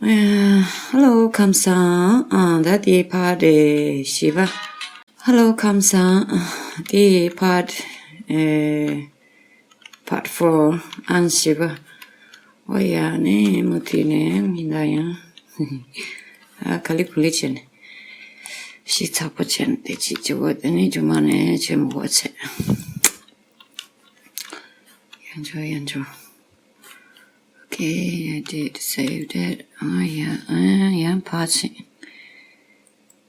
Hello, Kamsa. That the part Shiva. Hello, Kamsa. The part 4 and Shiva. Oh yeah, ne mutine minaya. Calculation. She tapochen the chichu any jumane chem watch it. Enjoy. Okay, I did save that. Oh yeah, I am passing.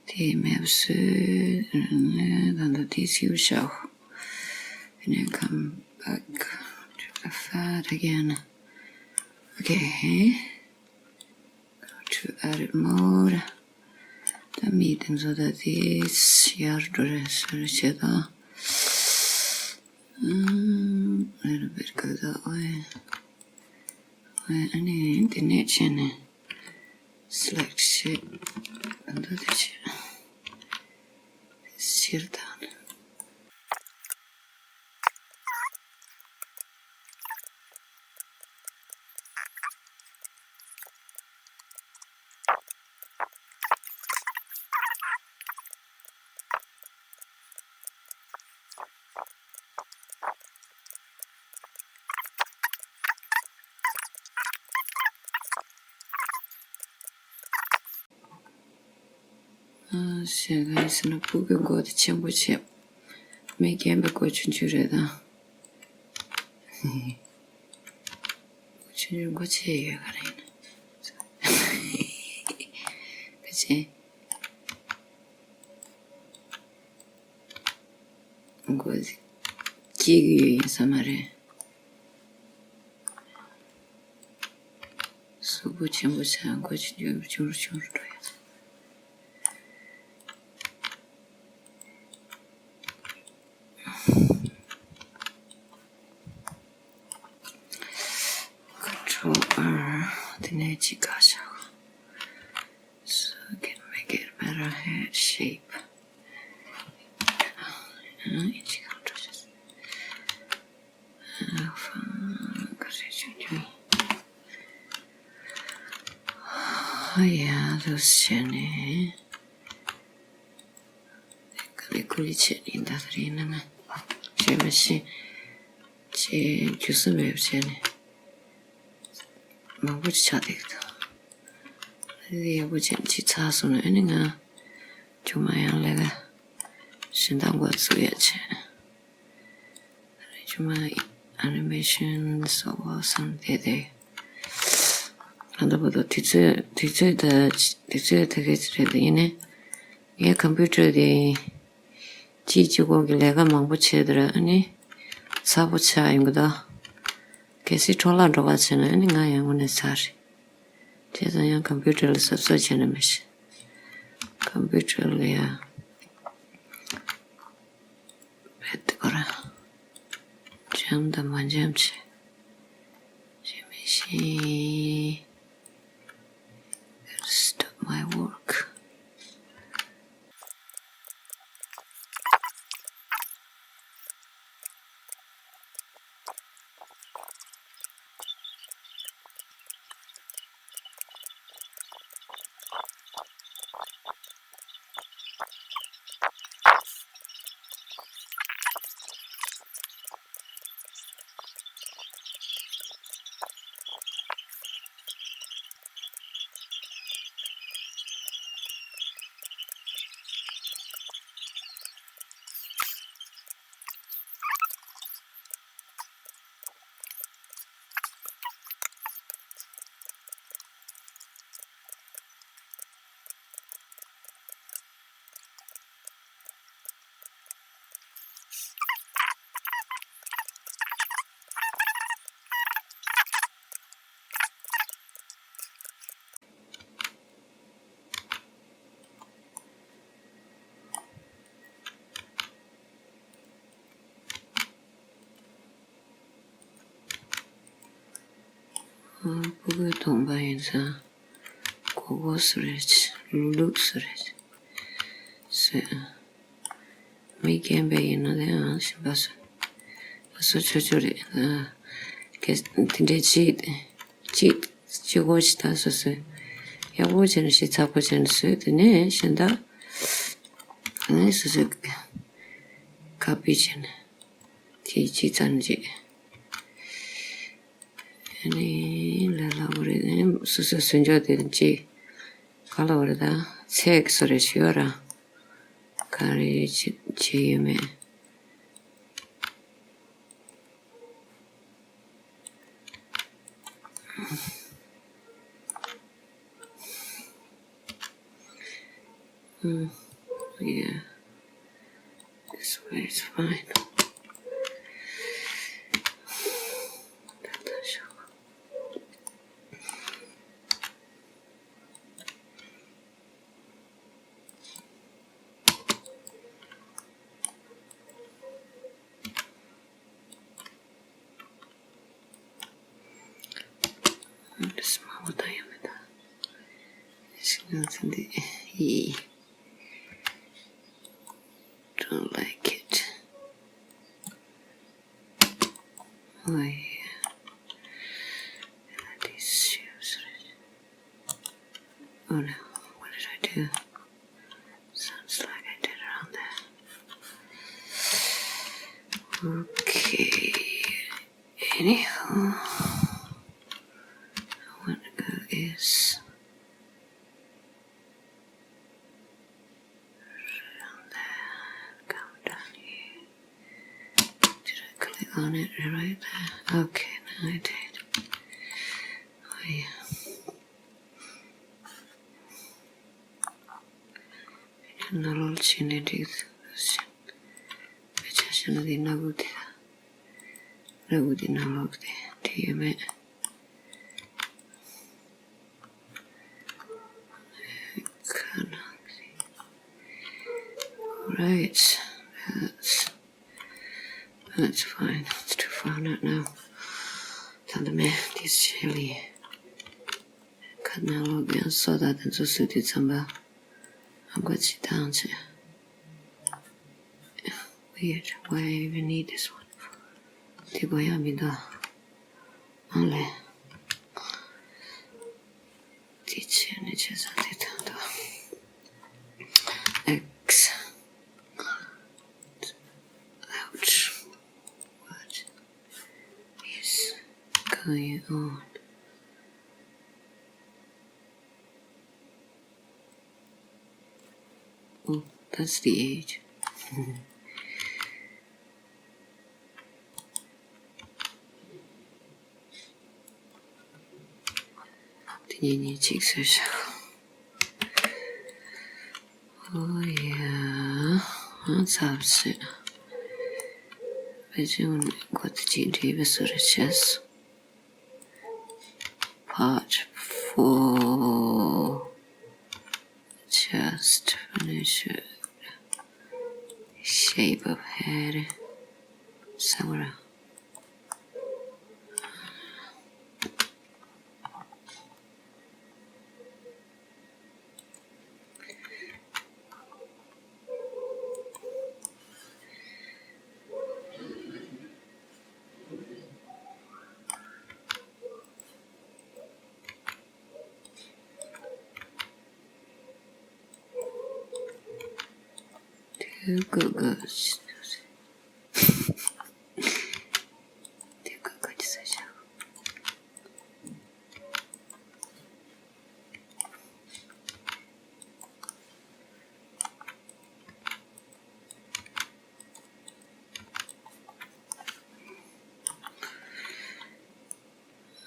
The maps on the DCU show. And then come back to the fat again. Okay. Go to edit mode. The meetings of this year dress a little bit go that way. I need the niche and select shit under the shit. Shit down. Shit, guys, no pooping go to championship. Make him a coach and you read. Coach and go cheer. 그치? 거지 기기에서 말해 수부 전부차 한 거지 주르주르 해야지 Control R the 지가셔 so can make it better head shape Oh yeah, those chene. Calculate in that arena. Chemistry. Juice map chene. Which chatted. The which chits on any to my leather. Shindan what's yet. My animations or something. And about the teacher takes ready in it. Yeah, computer the Chichugo Gilega Mambuchedra, any Sabucha in the Kessitola Dovacena, any I am on a sarri. Tis a young computer is such an image. Computer, yeah. Petgora. Jam the manjamche. Jimmy. Stop my work. 보고 동방에서 그것을 룩스를 미개 배이는데 신바서 그래서 저절에 그 근데 지 지고 싶다서서 야보지는 시타보지는 쓰더니 신다 네 수수 가비지는 지지잔지 아니 라라우리는 수수 순저든지 갈라오르다 책 소리 쉬어라 가리 지음에 yeah, this way is fine. Small diameter. It's nothing the E. Don't like it. Oh yeah. These shoes. Oh no, what did I do? Sounds like I did it on there. Okay. Anyhow, I want to go is around there. Come down here. Did I click on it right there? Okay, now I did. Oh yeah. 나를 지내리 자신의 나고디다 나고디 나로디 뒤에 right, that's fine. It's too far out now. Tell me this chili. Canal again so that it's a city somewhere. I'm going to sit down. Weird. Why I even need this one? 디고야미다. 알레. 디치안의 제자대단다. X. Ouch. What is going on? Oh, that's the age. Tiny cheeks are so. Oh yeah, that's upset. Vision got the GD chest. Part 4. Chest finish. Shape of head. Somewhere. Good.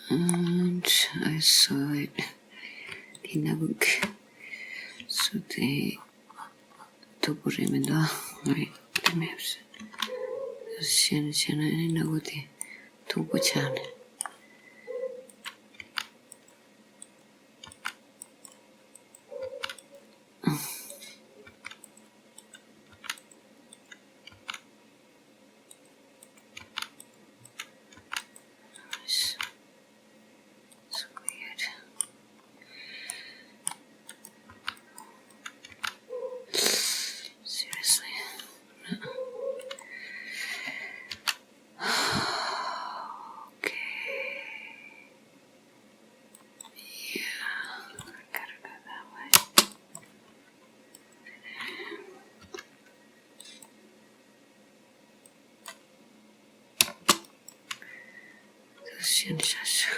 And I saw it in a book. So they 도보림이다. Right, the maps. 시안이 나고디 도보지 않아. Sensação.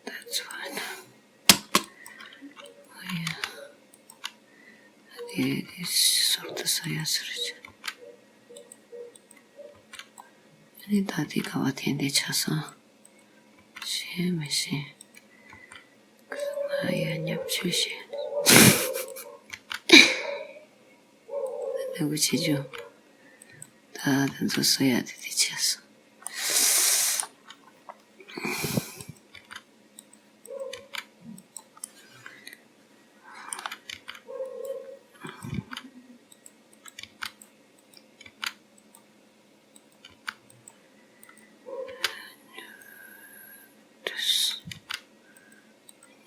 That's fine. Oh yeah. This sort of saya sürücü. Beni tadi kavatiyende çasa. Şeymişi. Kızına yapçı şey. Ne uçucu. Daha da soya dedi çasa.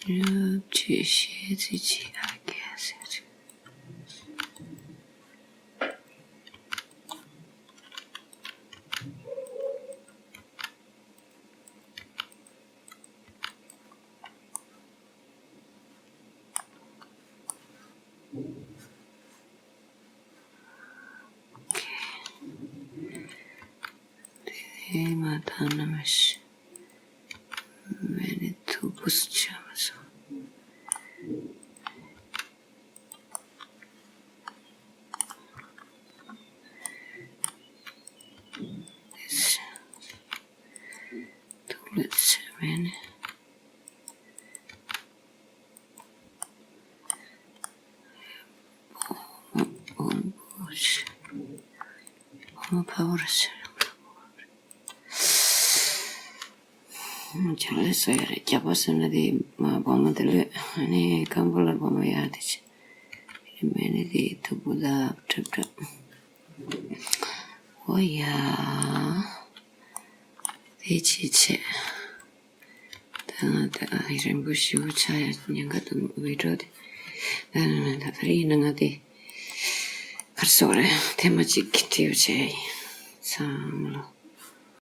Yapçı şey dedi. Herkes. Ema tanımış. Beni topuzcamız. Tulet beni. Boş. Ama pavrası. Charles soyare yapasın dedi bana dili hani kambular bana yardıç. Beni de tubuda tıptı. O ya. Değişici. Da irin bu şu çaya yangadım videoda. Da free di. Karsore temacık diyor şey. Samlo.